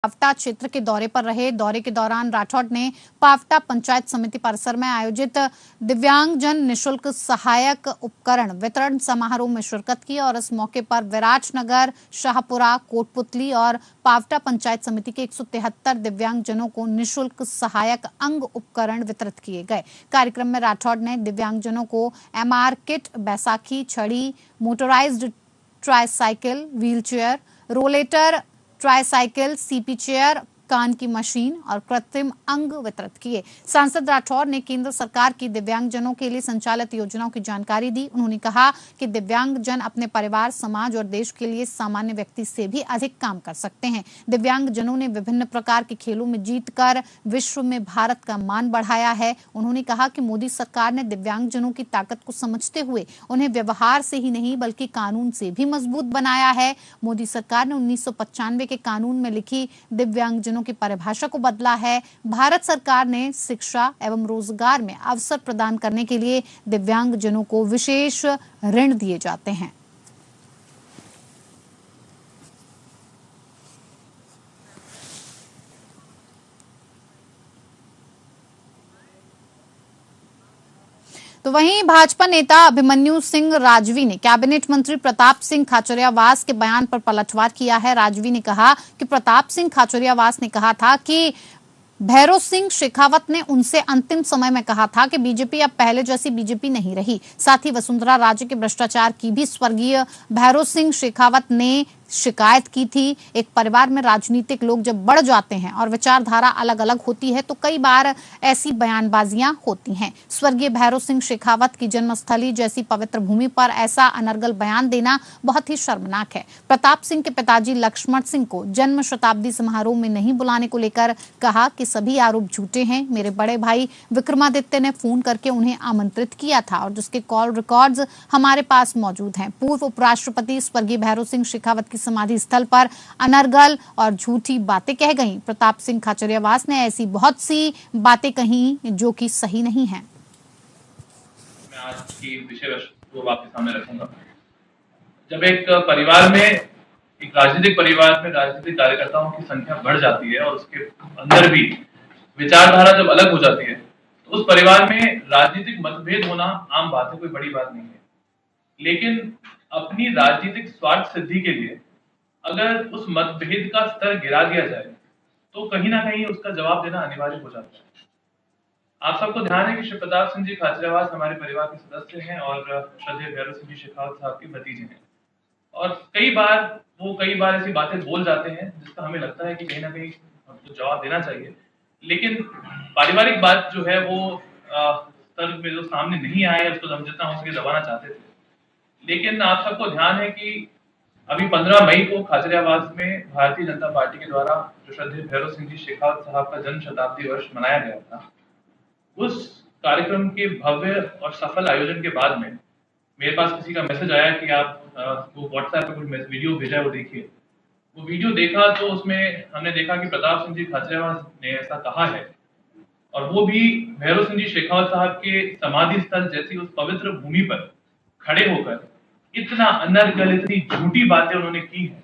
पावटा क्षेत्र के दौरे पर रहे। दौरे के दौरान राठौड़ ने पावटा पंचायत समिति परिसर में आयोजित दिव्यांगजन निशुल्क सहायक उपकरण वितरण समारोह में शिरकत की और इस मौके पर विराटनगर, शाहपुरा, कोटपुतली और पावटा पंचायत समिति के 173 दिव्यांगजनों को निशुल्क सहायक अंग उपकरण वितरित किए गए। कार्यक्रम में राठौड़ ने दिव्यांगजनों को MR किट, बैसाखी छड़ी, motorised tricycle, wheelchair, rollator tricycle, CP chair, कान की मशीन और कृत्रिम अंग वितरित किए। सांसद राठौर ने केंद्र सरकार की दिव्यांगजनों के लिए संचालित योजनाओं की जानकारी दी। उन्होंने कहा कि दिव्यांगजन अपने परिवार, समाज और देश के लिए सामान्य व्यक्ति से भी अधिक काम कर सकते हैं। दिव्यांगजनों ने विभिन्न प्रकार के खेलों में जीतकर विश्व में भारत का मान बढ़ाया है। उन्होंने कहा कि मोदी सरकार ने दिव्यांगजनों की ताकत को समझते हुए उन्हें व्यवहार से ही नहीं बल्कि कानून से भी मजबूत बनाया है। मोदी सरकार ने 1995 के कानून में लिखी दिव्यांगजनों की परिभाषा को बदला है। भारत सरकार ने शिक्षा एवं रोजगार में अवसर प्रदान करने के लिए दिव्यांगजनों को विशेष ऋण दिए जाते हैं। तो वहीं भाजपा नेता अभिमन्यु सिंह राजवी ने कैबिनेट मंत्री प्रताप सिंह खाचरियावास के बयान पर पलटवार किया है। राजवी ने कहा कि प्रताप सिंह खाचरियावास ने कहा था कि भैरों सिंह शेखावत ने उनसे अंतिम समय में कहा था कि बीजेपी अब पहले जैसी बीजेपी नहीं रही। साथ ही वसुंधरा राजे के भ्रष्टाचार की भी स्वर्गीय भैरों सिंह शेखावत ने शिकायत की थी। एक परिवार में राजनीतिक लोग जब बढ़ जाते हैं और विचारधारा अलग अलग होती है तो कई बार ऐसी बयानबाजियां होती हैं। स्वर्गीय भैरों सिंह शेखावत की जन्मस्थली जैसी पवित्र भूमि पर ऐसा अनर्गल बयान देना बहुत ही शर्मनाक है। प्रताप सिंह के पिताजी लक्ष्मण सिंह को जन्म शताब्दी समारोह में नहीं बुलाने को लेकर कहा कि सभी आरोप झूठे हैं। मेरे बड़े भाई विक्रमादित्य ने फोन करके उन्हें आमंत्रित किया था और जिसके कॉल रिकॉर्ड्स हमारे पास मौजूद हैं। पूर्व उपराष्ट्रपति स्वर्गीय भैरों सिंह शेखावत की समाधि स्थल पर अनर्गल और झूठी बातें कह गई। प्रताप सिंह खाचरियावास ने ऐसी बहुत सी बातें कही जो कि सही नहीं है। मैं आज की विषय वस्तु आपके सामने रखूंगा। जब एक परिवार में, एक राजनीतिक परिवार में राजनीतिक कार्यकर्ताओं की संख्या बढ़ जाती है और उसके अंदर भी विचारधारा जब अलग हो जाती है तो उस परिवार में राजनीतिक मतभेद होना आम बात है, कोई बड़ी बात नहीं है। लेकिन अपनी राजनीतिक स्वार्थ सिद्धि के लिए अगर उस मतभेद का स्तर गिरा दिया जाए तो कहीं ना कहीं उसका जवाब देना अनिवार्य हो जाता है। आप सबको ध्यान है कि श्री प्रताप सिंह जी खाचरियावास हमारे परिवार के सदस्य हैं और श्रद्धेय भैरव सिंह जी शेखावत साहब के भतीजे हैं। और कई बार ऐसी बातें बोल जाते हैं जिसका हमें लगता है कि कहीं ना कहीं हमको जवाब देना चाहिए। लेकिन पारिवारिक बात जो है वो स्तर में जो सामने नहीं आए उसको हम जितना हो सके दबाना चाहते थे। लेकिन आप सबको ध्यान है कि अभी 15 मई को खाचरियावास में भारतीय जनता पार्टी के द्वारा जो श्रद्धेय भैरव सिंह जी शेखावत साहब का जन्म शताब्दी वर्ष मनाया गया था, उस कार्यक्रम के भव्य और सफल आयोजन के बाद में मेरे पास किसी का मैसेज आया कि आप वो व्हाट्सएप पे कुछ वीडियो भेजा है, वो देखिए। वो वीडियो देखा तो उसमें हमने देखा कि प्रताप सिंह जी खाचरियावास ने ऐसा कहा है और वो भी भैरव सिंह जी शेखावत साहब के समाधि स्थल जैसी उस पवित्र भूमि पर खड़े होकर इतना अनर्गल, इतनी झूठी बातें उन्होंने की है